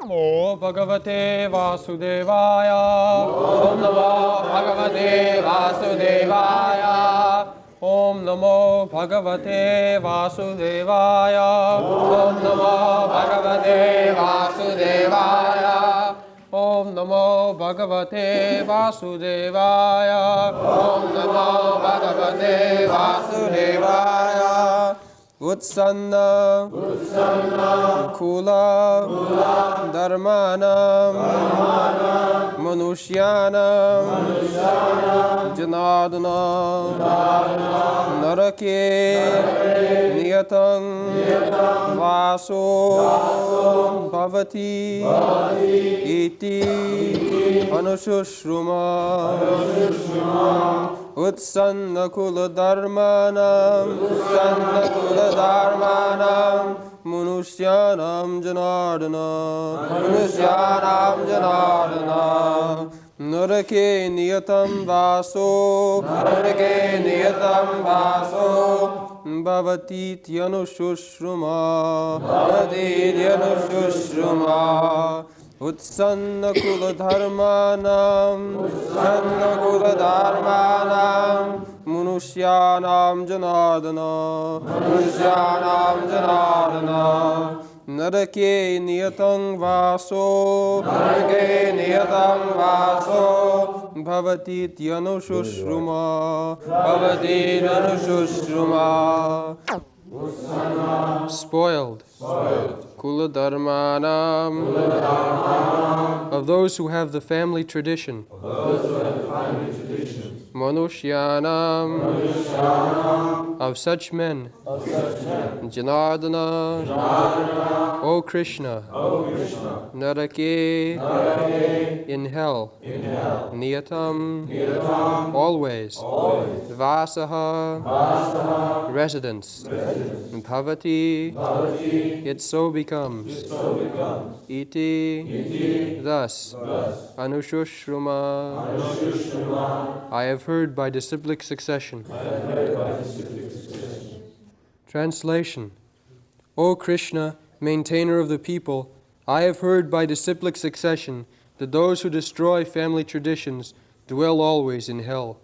Namo Bhagavate Vasudevaya. Om Namo Bhagavate Vasudevaya. Om Namo Bhagavate Vasudevaya. Om Namo Bhagavate Vasudevaya. Om Namo Bhagavate Vasudevaya. Om Namo Bhagavate Vasudevaya. Utsanna Kula Dharmanam Manushyanam Janardana Narake Niyatang Vaso Bhavati Iti Anushruma Utsanna Kula Dharmanam Manushyanam Janardana Narake Niyatam Vaso Bhavati Tyanushruma Utsanna Kula Dharmanam Manushyanam Janardana Narake Niyatang Vaso Bhavati Tyanushruma Spoiled Kula Dharmanam of those who have the family tradition. Manushyanam of such men. Janardana O Krishna Narake in hell. Niyatam always. Vasaha residence. Bhavati it so becomes. Iti thus. Anushruma I have heard by disciplic succession. Translation. O Krishna, maintainer of the people, I have heard by disciplic succession that those who destroy family traditions dwell always in hell.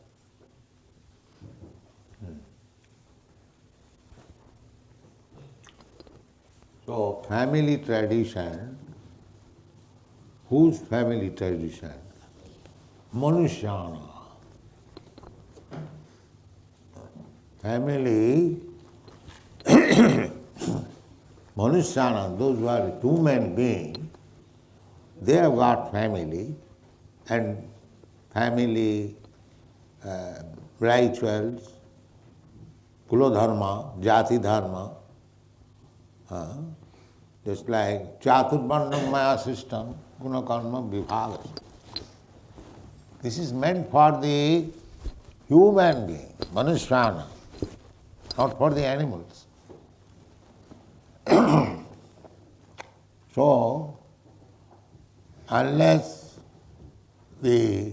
So, family tradition, whose family tradition? Manushyana. Family, Manushyana, those who are human beings, they have got family and family rituals, Kula Dharma, Jati Dharma, just like Chaturvarnam Maya system, Guna Karma Vibhaga. This is meant for the human being, Manushyana, not for the animals. So, unless the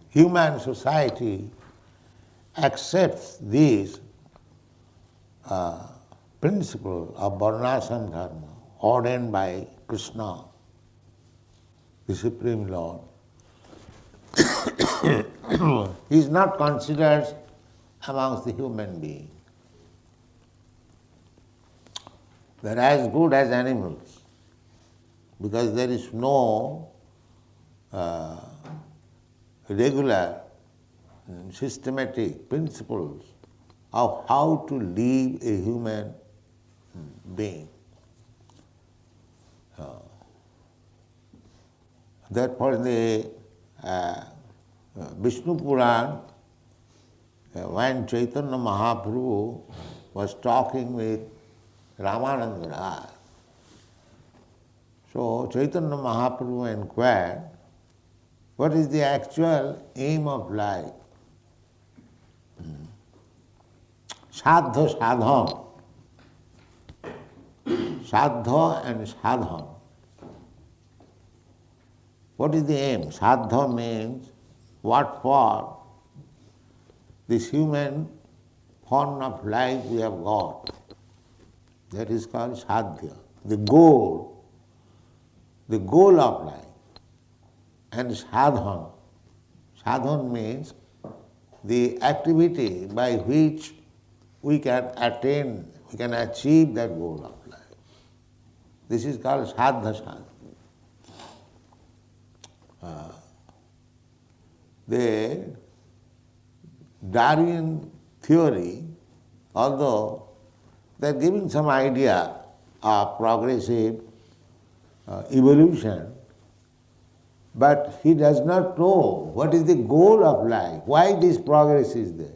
human society accepts these principles of Varnashram Dharma ordained by Krishna, the Supreme Lord, he is not considered amongst the human beings. They are as good as animals, because there is no regular, systematic principles of how to live a human being. Therefore, the Vishnu Puran, when Chaitanya Mahaprabhu was talking with Ramananda Raj, so Chaitanya Mahaprabhu inquired, what is the actual aim of life? Sadha sadhan. Sadha and sadhan. What is the aim? Sadha means what for this human form of life we have got. That is called sadhya. The goal the goal of life. And sadhana. Sadhana means the activity by which we can attain, we can achieve that goal of life. This is called sadhana. The Darwin theory, although they are giving some idea of progressive evolution, but he does not know what is the goal of life, why this progress is there.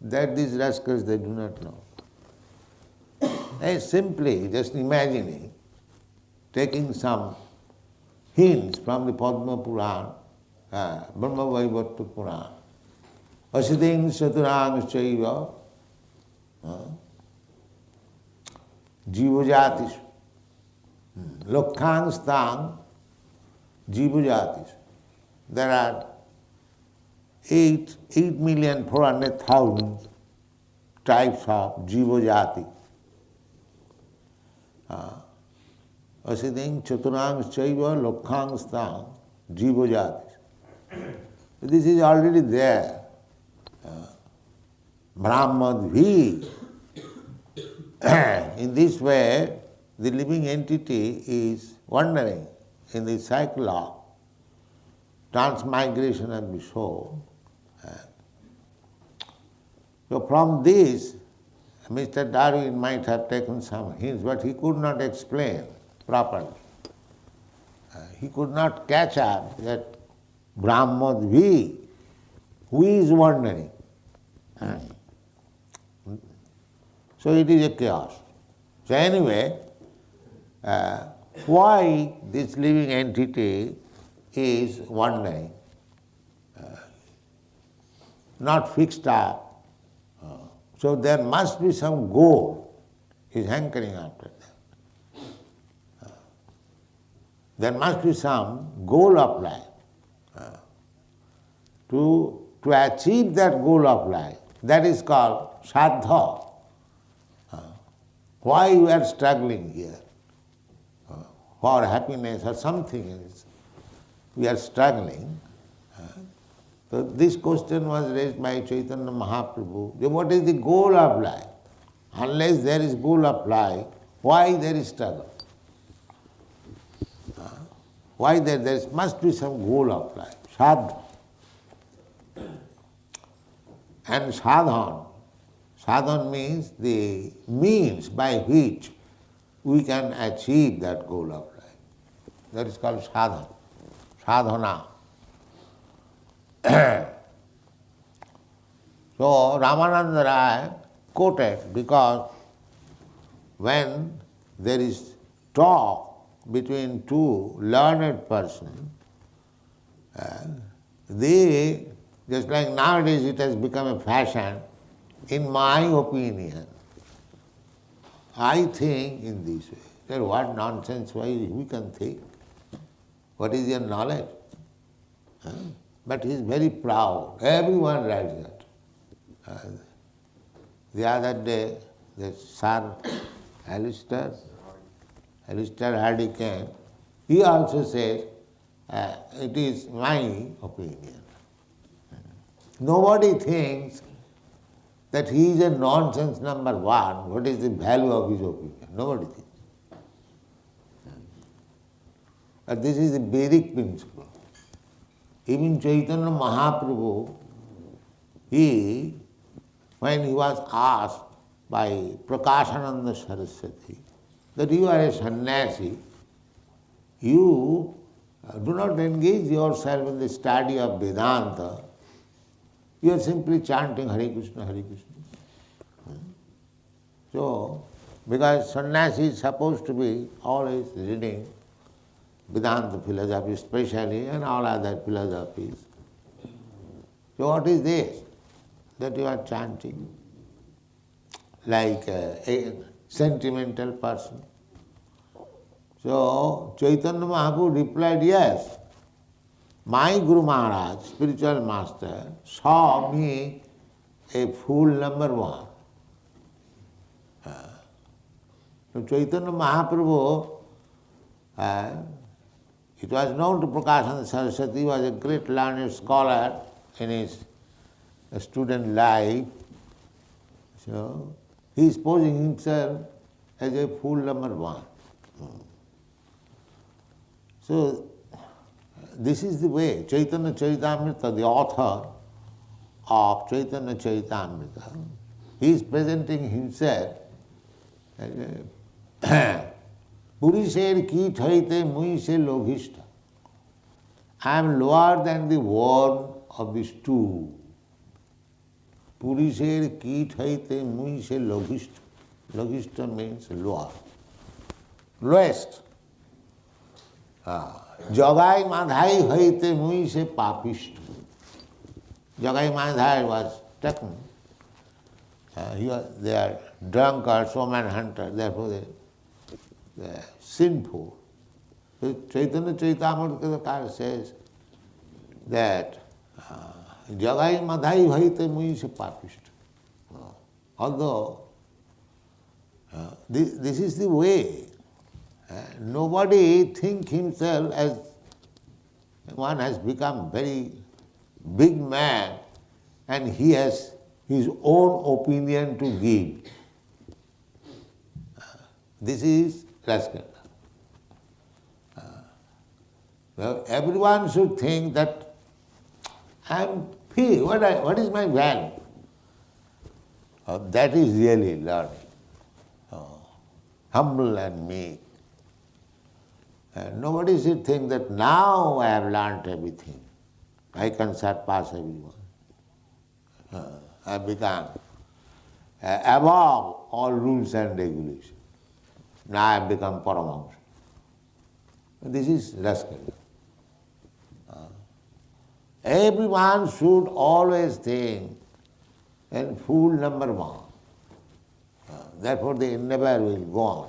That these rascals, they do not know. They simply just imagining, taking some hints from the Padma Purana, Brahma Vaivarta Purana, Asiding Saturang Chaiva, Jivajatis, Lokhang Stang, Jivajatis. There are 8,400,000 types of Jivajati. Asiding Chaturang Chaiva Lokhang Stang Jivajatis. This is already there. Brahmadvi. In this way, the living entity is wandering in the cycle of transmigration of the soul. So from this, Mr. Darwin might have taken some hints, but he could not explain properly. He could not catch up that Brahmadvi, who is wandering. So it is a chaos. So anyway, why this living entity is wandering, not fixed up. So there must be some goal. He's hankering after that. There must be some goal of life. To achieve that goal of life, that is called sadha. Why we are struggling here? For happiness or something else, we are struggling. So this question was raised by Chaitanya Mahaprabhu. What is the goal of life? Unless there is goal of life, why there is struggle? Why there must be some goal of life, sadhana. And sadhana. Sadhana means the means by which we can achieve that goal of life. That is called sadhana. Sadhana. So Ramananda Rai quoted, because when there is talk between two learned persons, they, just like nowadays it has become a fashion, in my opinion, I think in this way. Then what nonsense, why we can think? What is your knowledge? But he is very proud. Everyone writes that. The other day, the Sir Alistair Hare came. He also says, it is my opinion. Nobody thinks that he is a nonsense number one. What is the value of his opinion? Nobody thinks. But this is a Vedic principle. Even Chaitanya Mahaprabhu, when he was asked by Prakashananda Saraswati that you are a sannyasi, you do not engage yourself in the study of Vedanta, you are simply chanting Hare Krishna, Hare Krishna. So, because sannyasi is supposed to be always reading Vedanta philosophy especially and all other philosophies. So what is this that you are chanting? Like a sentimental person. So Chaitanya Mahaprabhu replied, yes, my Guru Maharaj, spiritual master, saw me a fool number one. So Chaitanya Mahaprabhu It was known to Prakashananda Saraswati, was a great learned scholar in his student life. So he is posing himself as a fool number one. So this is the way. Chaitanya Charitamrita, the author of Chaitanya Charitamrita, he is presenting himself as a Purisher ki thaite mui se loghishta. I am lower than the worm of the stew. Purisher ki thaite mui se loghishta. Loghishta means lower, lowest. Jagai madhai haite mui se papishta. Jagai madhai was taken. They are drunkards, woman hunter, therefore they are sinful. So Chaitanya Charitamrita says that Jagai madhai haite mui se papishta. Although this is the way. Nobody think himself as one has become very big man and he has his own opinion to give. This is rascal. Everyone should think that I am free. What is my value? That is really learning. Humble and meek. Nobody should think that now I have learnt everything. I can surpass everyone. I have become above all rules and regulations. Now I have become Paramahamsa. This is rascal. Everyone should always think, and fool number one. Therefore they never will go on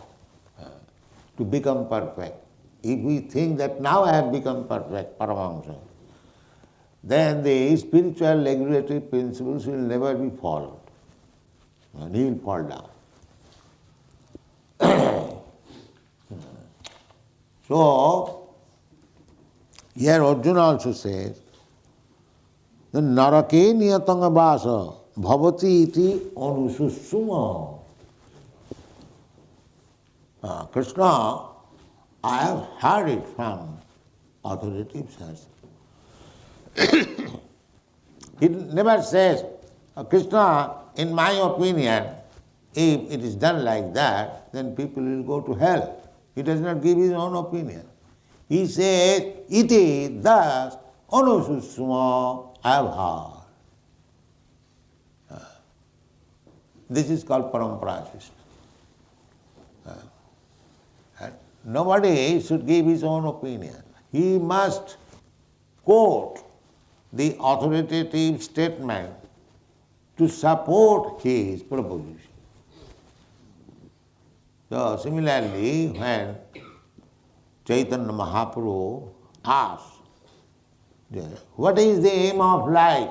to become perfect. If we think that now I have become perfect, Paramahamsa, then the spiritual regulatory principles will never be followed. And he will fall down. So, here Arjuna also says, the narake niyatanga vasa bhavati iti anususuma. Krishna, I have heard it from authoritative sources. He never says, Krishna, in my opinion, if it is done like that, then people will go to hell. He does not give his own opinion. He says, iti, thus, anususuma, I have heard. This is called parampara system. Nobody should give his own opinion. He must quote the authoritative statement to support his proposition. So similarly, when Chaitanya Mahaprabhu asked, what is the aim of life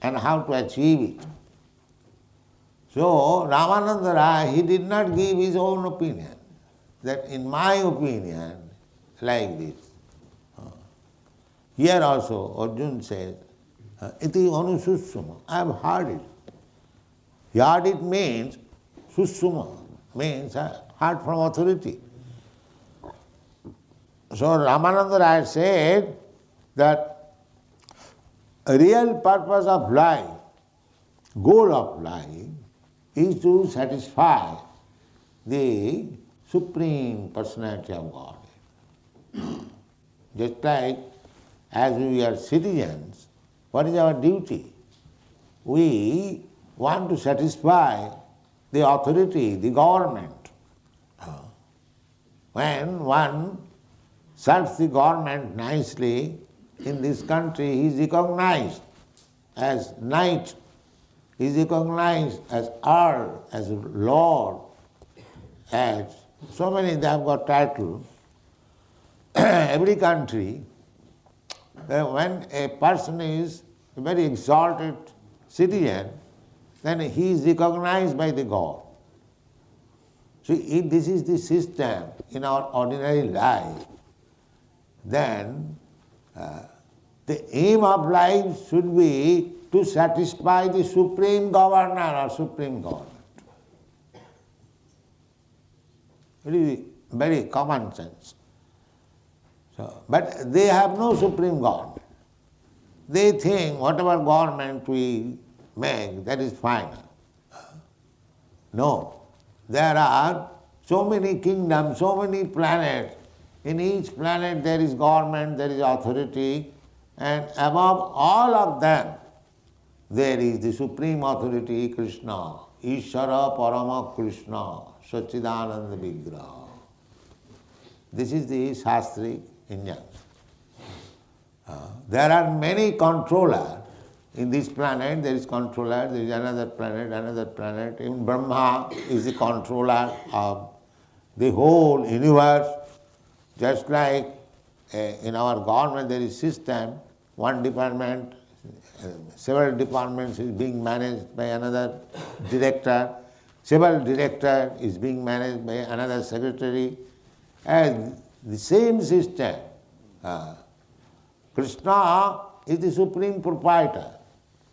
and how to achieve it? So Ramananda Rai, he did not give his own opinion, that in my opinion, like this. Here also Arjuna says, iti anususuma, I have heard it. Heard it means, susuma means heard from authority. So Ramananda Rai said that a real purpose of life, goal of life, is to satisfy the Supreme Personality of God. Just like as we are citizens, what is our duty? We want to satisfy the authority, the government. When one serves the government nicely, in this country he is recognized as knight, he is recognized as earl, as lord, as so many they have got titles. Every country, when a person is a very exalted citizen, then he is recognized by the God. So if this is the system in our ordinary life, then the aim of life should be to satisfy the supreme governor or supreme government. It is very common sense. So, but they have no supreme government. They think whatever government we make, that is final. No. There are so many kingdoms, so many planets. In each planet there is government, there is authority, and above all of them there is the supreme authority, Krishna. Ishvara Parama Krishna, Sachidananda Vigraha. This is the Shastric Indian. There are many controllers. In this planet there is controller, there is another planet. Even Brahma is the controller of the whole universe. Just like in our government there is system, one department, several departments is being managed by another director, several director is being managed by another secretary. And the same system, Krishna is the supreme proprietor,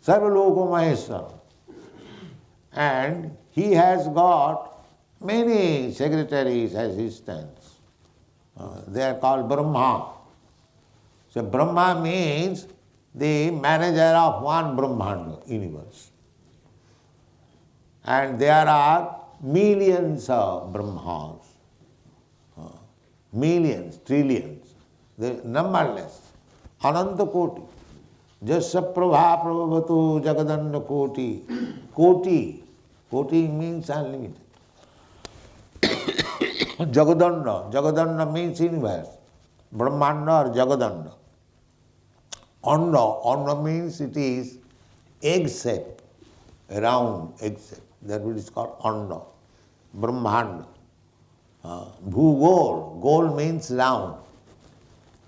Sarvaloko Maheshwara. And he has got many secretaries, assistants. They are called Brahma. So Brahma means the manager of one Brahmanda universe. And there are millions of Brahmas, millions, trillions, they're numberless, Ananta Koti. Jasya Prabha Prabhavatu Jagadanda Koti. Koti means unlimited. Jagadanda means universe. Brahmanda or Jagadanda. Anda means it is egg shape, a round egg shape. That what is called Anda. Brahmanda. Bhugol. Gol means round.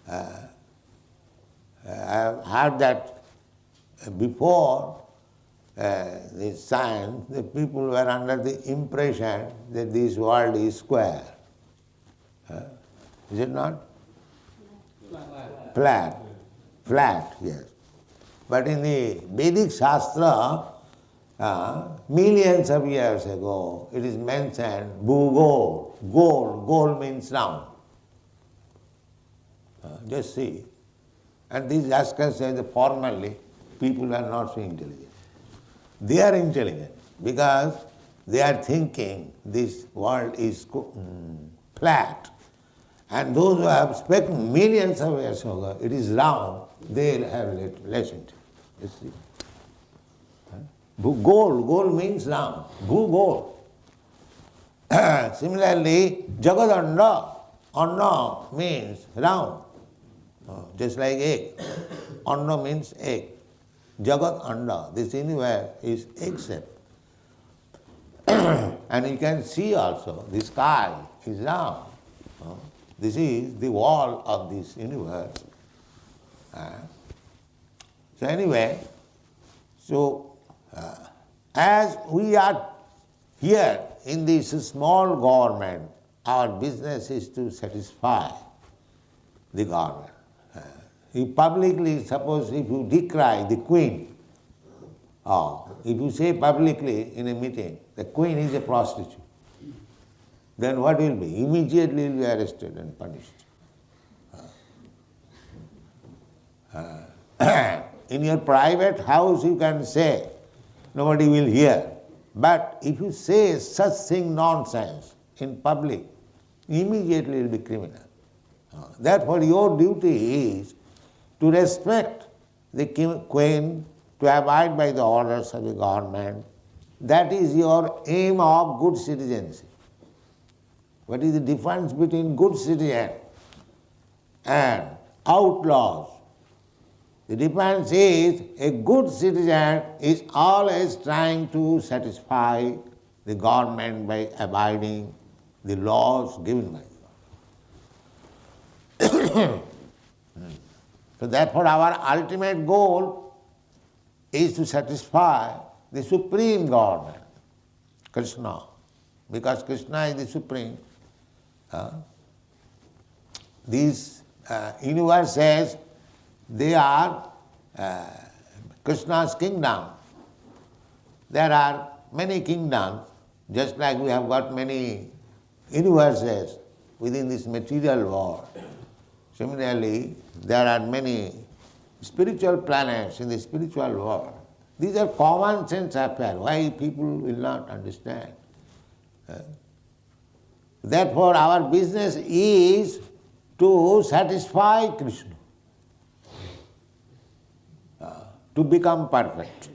I have heard that before the science, the people were under the impression that this world is square. Is it not? Flat, yes. But in the Vedic Shastra, millions of years ago, it is mentioned Bhugol. Gol means round. Just see. And these Jaskars say that formally people are not so intelligent. They are intelligent because they are thinking this world is flat. And those who have spoken millions of years ago, it is round, they have less intelligence. You see? Gol means round. Bhugol. Similarly, Jagadanda, Anna means round. Just like egg. Anna means egg. Jagat Anda, this universe is egg shape. And you can see also, the sky is round. This is the wall of this universe. So anyway, as we are here in this small government, our business is to satisfy the government. You publicly, suppose if you decry the queen, or if you say publicly in a meeting, the queen is a prostitute, then what will be? Immediately you will be arrested and punished. In your private house you can say, nobody will hear. But if you say such thing nonsense in public, immediately you will be criminal. Therefore your duty is to respect the queen, to abide by the orders of the government. That is your aim of good citizenship. What is the difference between good citizen and outlaws? The difference is a good citizen is always trying to satisfy the government by abiding the laws given by God. So therefore our ultimate goal is to satisfy the supreme government, Krishna. Because Krishna is the supreme. These universes, they are Krishna's kingdom. There are many kingdoms, just like we have got many universes within this material world. Similarly, there are many spiritual planets in the spiritual world. These are common sense affairs. Why people will not understand? Therefore, our business is to satisfy Krishna, to become perfect.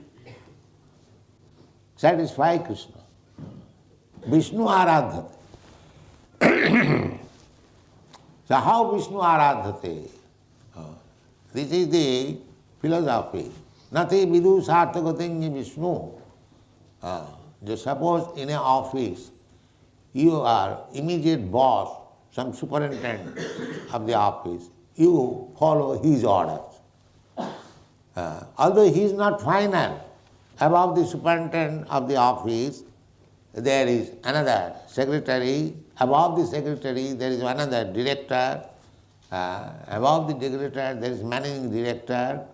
Satisfy Krishna. Vishnu aradhate. So how Vishnu aradhate? This is the philosophy. Nati vidu sarthagatengi Vishnu. Just suppose in an office, you are immediate boss, some superintendent of the office, you follow his orders. Although he is not final, above the superintendent of the office, there is another secretary, above the secretary there is another director, above the director there is managing director.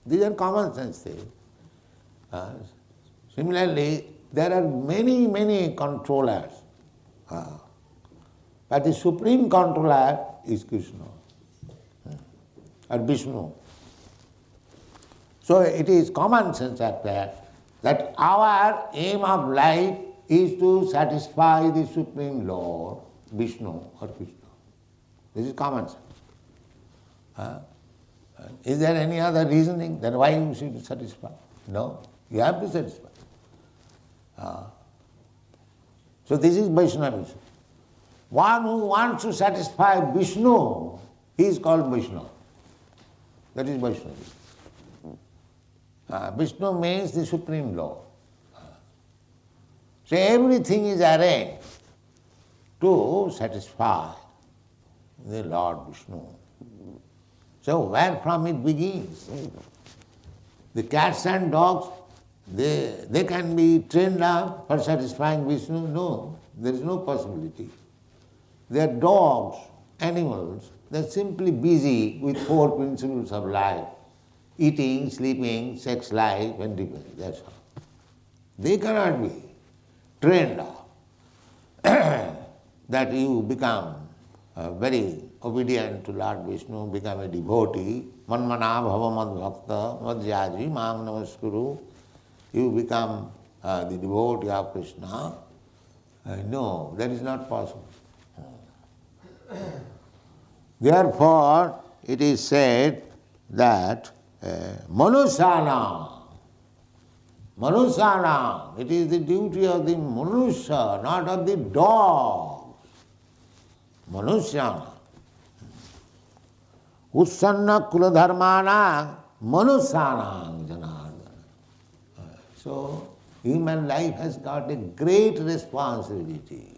These are common sense things. Similarly, there are many controllers. But the supreme controller is Krishna or Vishnu. So it is common sense affair that our aim of life is to satisfy the Supreme Lord, Vishnu or Krishna. This is common sense. Is there any other reasoning that why you should satisfy? No, you have to satisfy. So this is Vaishnavism. One who wants to satisfy Vishnu, he is called Vishnu. That is Vaishnavism. Vishnu means the Supreme Lord. So everything is arranged to satisfy the Lord Vishnu. So where from it begins? The cats and dogs, they can be trained up for satisfying Vishnu? No, there is no possibility. They are dogs, animals, they are simply busy with four principles of life: eating, sleeping, sex life, and living. That's all. They cannot be trained up that you become very obedient to Lord Vishnu, become a devotee. Manmana bhava mad bhakta madhyaji mam namaskuru. You become the devotee of Krishna. No, that is not possible. Therefore, it is said that Manusana, it is the duty of the Manusya, not of the dogs. Manusyana. Ussanna kuladharmana manusana janardana. So, human life has got a great responsibility.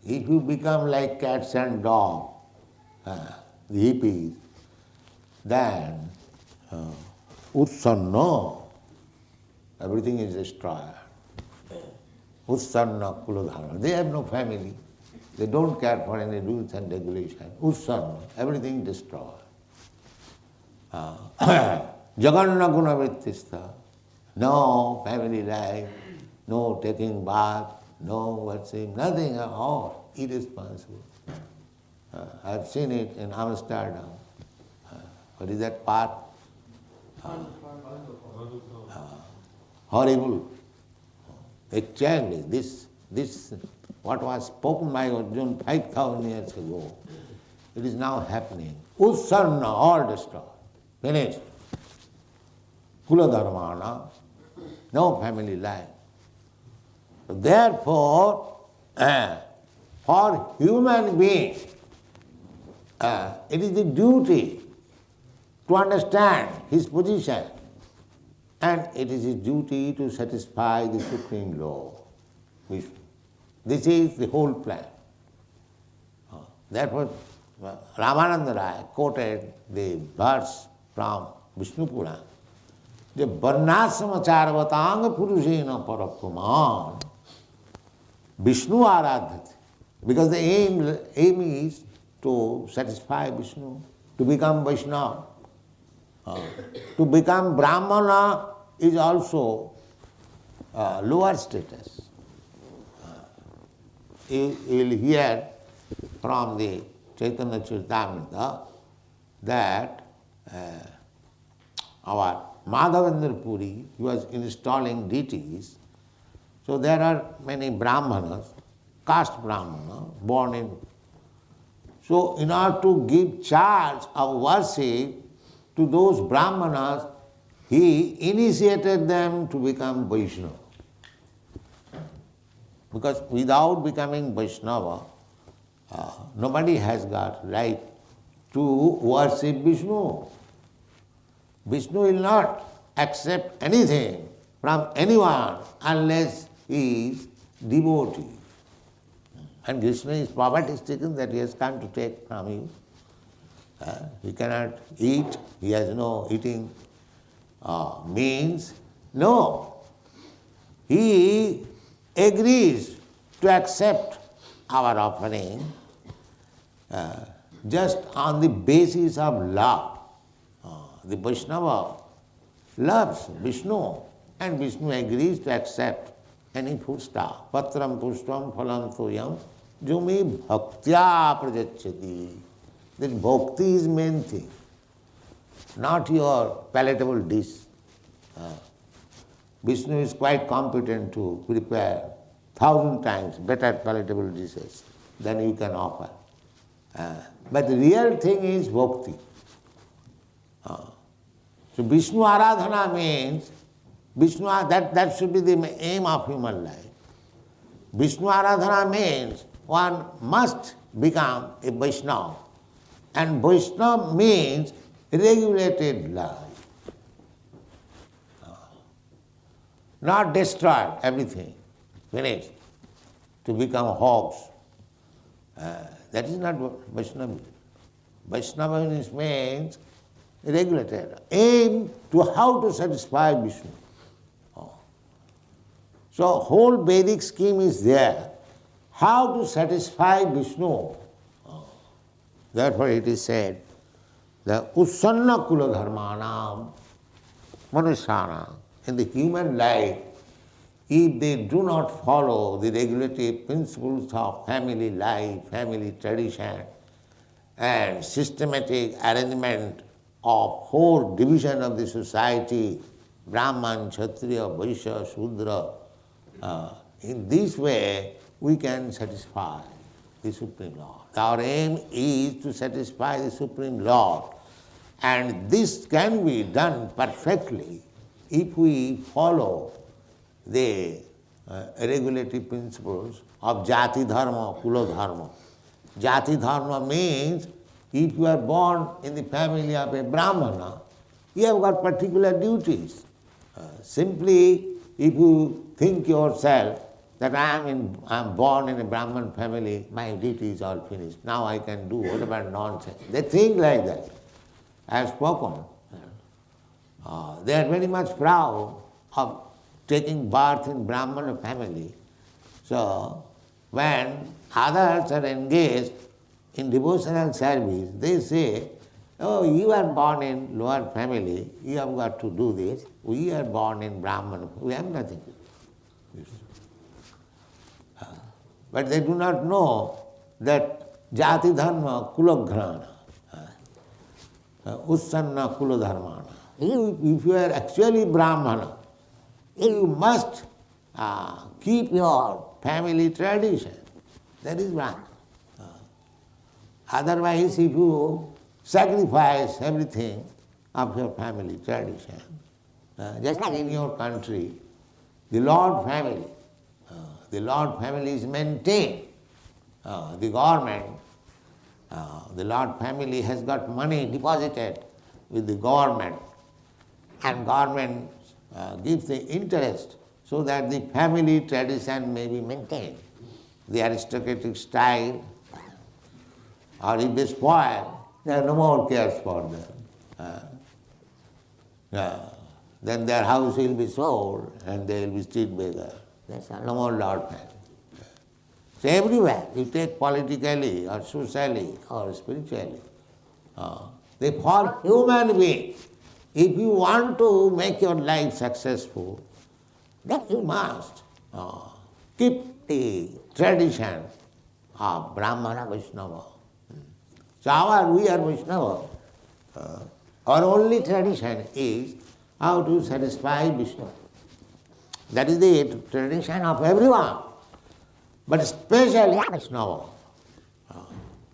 If you become like cats and dogs, the hippies, then Utsanna, everything is destroyed. Utsanna kuladharma. They have no family. They don't care for any rules and regulations. Utsanna, everything destroyed. Jaganna guna vrittistha. No family life, no taking bath, no washing, nothing at all. Irresponsible. I have seen it in Amsterdam. What is that part? Horrible. Exactly. This what was spoken by Arjuna 5,000 years ago, it is now happening. Utsanna, all destroyed. Finished. Kula dharmana, no family life. So therefore, for human being, it is the duty to understand his position, and it is his duty to satisfy the Supreme Lord, Vishnu. This is the whole plan. Therefore, Ramananda Rai quoted the verse from Vishnu Purana. The varnasama charvatanga purushena parapuman Vishnu aradhati. Because the aim is to satisfy Vishnu, to become Vaishnava. To become Brahmana is also lower status. You will hear from the Chaitanya Charitamrita that our Madhavendra Puri, he was installing deities. So there are many Brahmanas, caste Brahmana, born in. So in order to give charge of worship to those Brahmanas, he initiated them to become Vaishnava. Because without becoming Vaishnava, nobody has got right to worship Vishnu. Vishnu will not accept anything from anyone unless he is devotee. And Krishna is poverty-stricken that he has come to take from you. He cannot eat, he has no eating means. No. He agrees to accept our offering just on the basis of love. The Vaishnava loves Vishnu and Vishnu agrees to accept any foodstuff. Patram pushpam phalam toyam jumi bhaktya prajachyati. That bhakti is main thing, not your palatable dish. Vishnu is quite competent to prepare 1,000 times better palatable dishes than you can offer. But the real thing is bhakti. So Vishnu Aradhana means, that should be the aim of human life. Vishnu Aradhana means one must become a Vaishnava. And Vaishnava means regulated life. Not destroy everything, finished, to become hogs. That is not Vaishnava. Vaishnava means regulated, aim to how to satisfy Vishnu. So whole Vedic scheme is there, how to satisfy Vishnu. Therefore it is said, the Usanna Kula Dharmanam Manushana, in the human life, if they do not follow the regulative principles of family life, family tradition, and systematic arrangement of whole division of the society, Brahman, Kshatriya, Vaishya, Shudra, in this way we can satisfy the Supreme Lord. Our aim is to satisfy the Supreme Lord, and this can be done perfectly if we follow the regulative principles of Jati Dharma, Kula Dharma. Jati Dharma means if you are born in the family of a Brahmana, you have got particular duties. Simply, if you think yourself that I am born in a Brahman family, my duty is all finished. Now I can do whatever nonsense. They think like that. I have spoken. They are very much proud of taking birth in Brahmana family. So when others are engaged in devotional service, they say, oh, you are born in lower family, you have got to do this. We are born in Brahmana, we have nothing to do. But they do not know that Jati Dharma Kulaghrana, Usanna Kula Dharmana. If you are actually Brahmana, you must keep your family tradition. That is Brahmana. Otherwise, if you sacrifice everything of your family tradition, just like in your country, the Lord family is maintained. The government, the Lord family has got money deposited with the government, and government gives the interest so that the family tradition may be maintained. The aristocratic style, or if they spoil, there are no more cares for them. Then their house will be sold and they will be street beggars. No more Lord family. So everywhere, you take politically or socially or spiritually, they for human beings. If you want to make your life successful, then you must keep the tradition of Brahmana Vaishnava. So we are Vaishnava. Our only tradition is how to satisfy Vishnu. That is the tradition of everyone. But especially Vaishnava.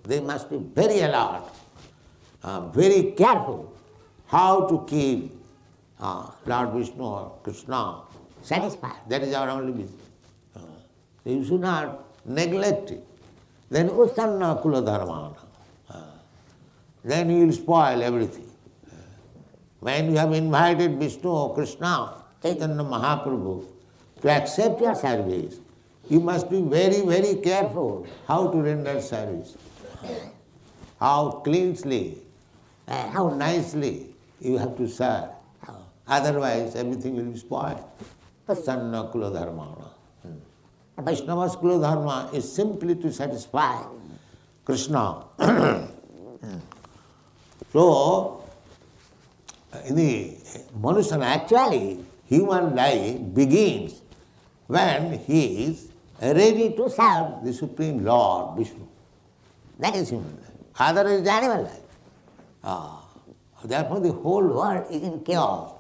They must be very alert, very careful how to keep Lord Vishnu or Krishna satisfied. That is our only business. You should not neglect it. Then usanna kula dharmana. Then you will spoil everything. When you have invited Vishnu or Krishna, Chaitanya Mahaprabhu, to accept your service, you must be very, very careful how to render service. How cleanly, how nicely you have to serve. Otherwise, everything will be spoiled. Usanna kula dharmana. Vaishnava's kula dharma is simply to satisfy Krishna. So, in the Manusana, actually, human life begins when he is ready to serve the Supreme Lord, Vishnu. That is human life. Otherwise, animal life. Therefore, the whole world is in chaos.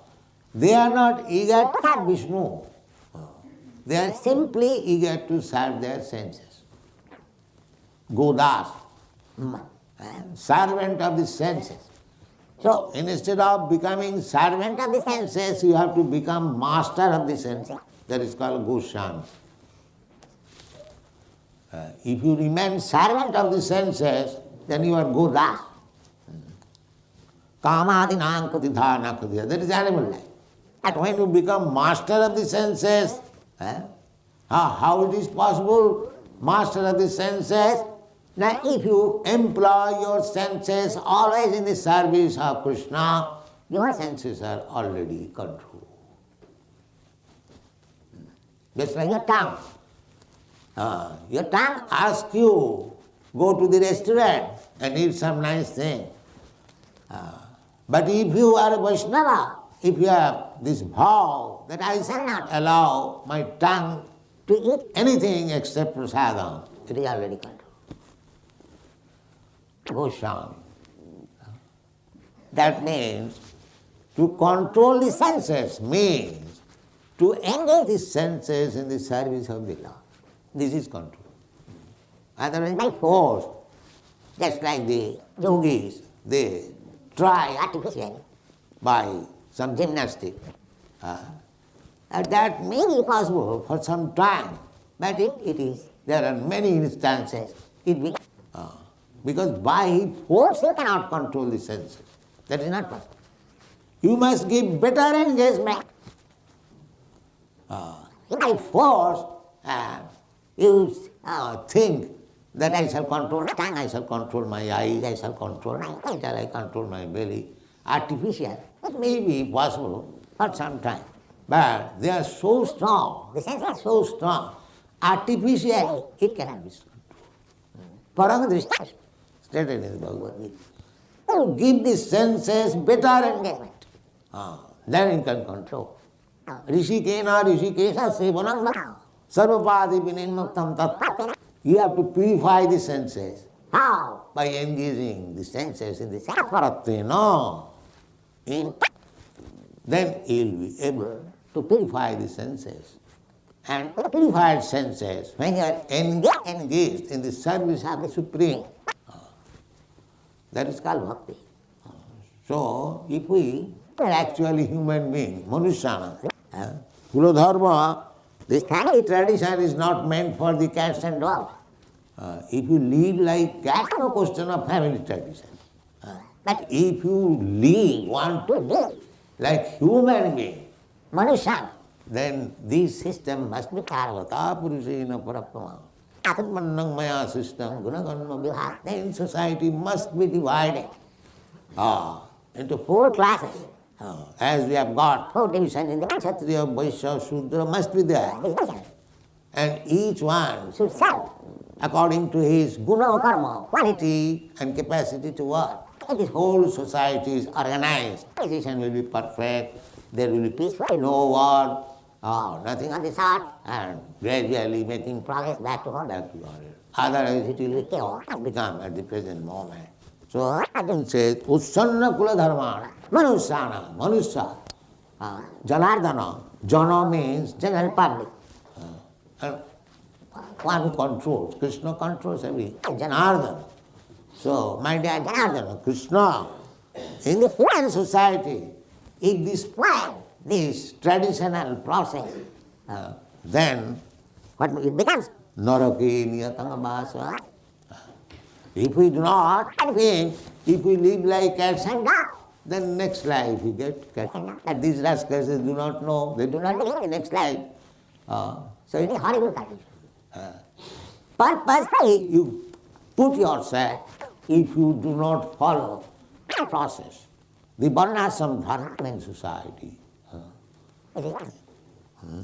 They are not eager to serve Vishnu. They are simply eager to serve their senses. Godas, servant of the senses. So, instead of becoming servant of the senses, you have to become master of the senses. That is called Goswami. If you remain servant of the senses, then you are Godas. Kamadinam katidhana katidha. That is animal life. But when you become master of the senses, how it is possible? Master of the senses. Now if you employ your senses always in the service of Krishna, your senses are already controlled. Just like your tongue. Your tongue asks you, go to the restaurant and eat some nice thing. But if you are a Vaishnava, if you have this vow that I shall not allow my tongue to eat anything except prasadam, it is already controlled. Goswami. That means to control the senses means to engage the senses in the service of the Lord. This is control. Otherwise, by force, just like the yogis, they try artificially by some gymnastics. That may be possible for some time, but there are many instances because by force you cannot control the senses. That is not possible. You must give better engagement. By force, you think that I shall control my tongue, I shall control my eyes, I shall control my head, I control my belly. Artificial. It may be possible for some time. But they are so strong, the senses are so strong, artificially it cannot be controlled. Paramadrishta, stated in the Bhagavad Gita. Oh, give the senses better engagement. Then you can control. Rishikena rishikesha sevanam sarvapadi vinimuktam tat. You have to purify the senses. How? By engaging the senses in the sattvaratena. Then you will be able to purify the senses. And purified senses, when you are engaged in the service of the Supreme, that is called bhakti. So, if we are actually human beings, Manushana, Kuladharma, this family tradition is not meant for the cats and dogs. If you live like cats, no question of family tradition. But if you want to live like human being, Manushana, then this system must be Parvata Purushena Paraprama. Atmannang Maya system, Gunaganma Vihar. Then society must be divided into 4 classes. As we have got 4 divisions in the Kshatriya, Vaishya, Shudra must be there. And each one should serve according to his guna, karma, quality and capacity to work. This whole society is organized. Position will be perfect, there will be peaceful, no war, nothing of the sort, and gradually making progress back to order. Otherwise it will be chaos become at the present moment. So Arjuna says, Ussanna kula dharmana, manusyana, manusya, janardana. Jana means general public. And one who controls. Krishna controls everything. Janardana. So, my dear Janardana, Krishna, in the human society, if this plan, this traditional process, then what it becomes? Naraki niyatanga bhasa. If we do not think, if we live like cats and dogs, then next life you get cats and dogs. And these rascals do not know, they do not live in the next life. So it is horrible condition. Purposely you put yourself, if you do not follow the process, the varnashram dharma in society.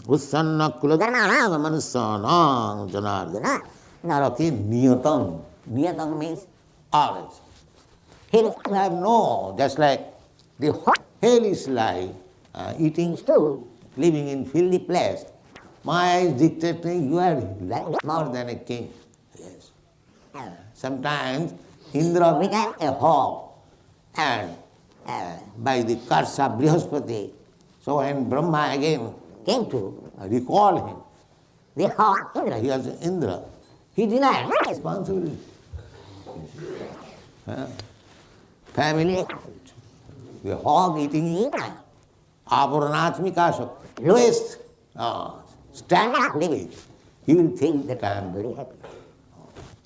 Ussanna kula dharmana manusyanam janardana naraki niyatam. Niyatam means always. Hell have no, just like the hellish life, eating stool, living in filthy place. Maya is dictating, you are more than a king. Yes. Sometimes Indra became a hog, and by the curse of Brihaspati, so when Brahma again came to recall him, the hog Indra, he was Indra, he denied responsibility. Family, the hog eating Apuranatmika, lowest standard of living, he will think that I am very happy.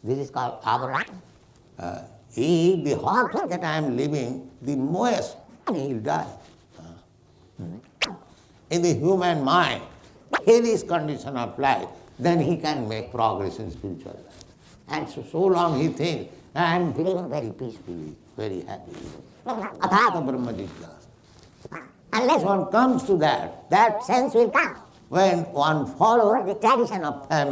This is called Apuran. If the hog thinks that I am living the lowest, he will die. In the human mind, in this condition of life, then he can make progress in spiritual life. And so long he thinks, I am feeling very peacefully, very happy. Athata Brahma Jigyasa. Unless one comes to that sense will come. When one follows the tradition of family,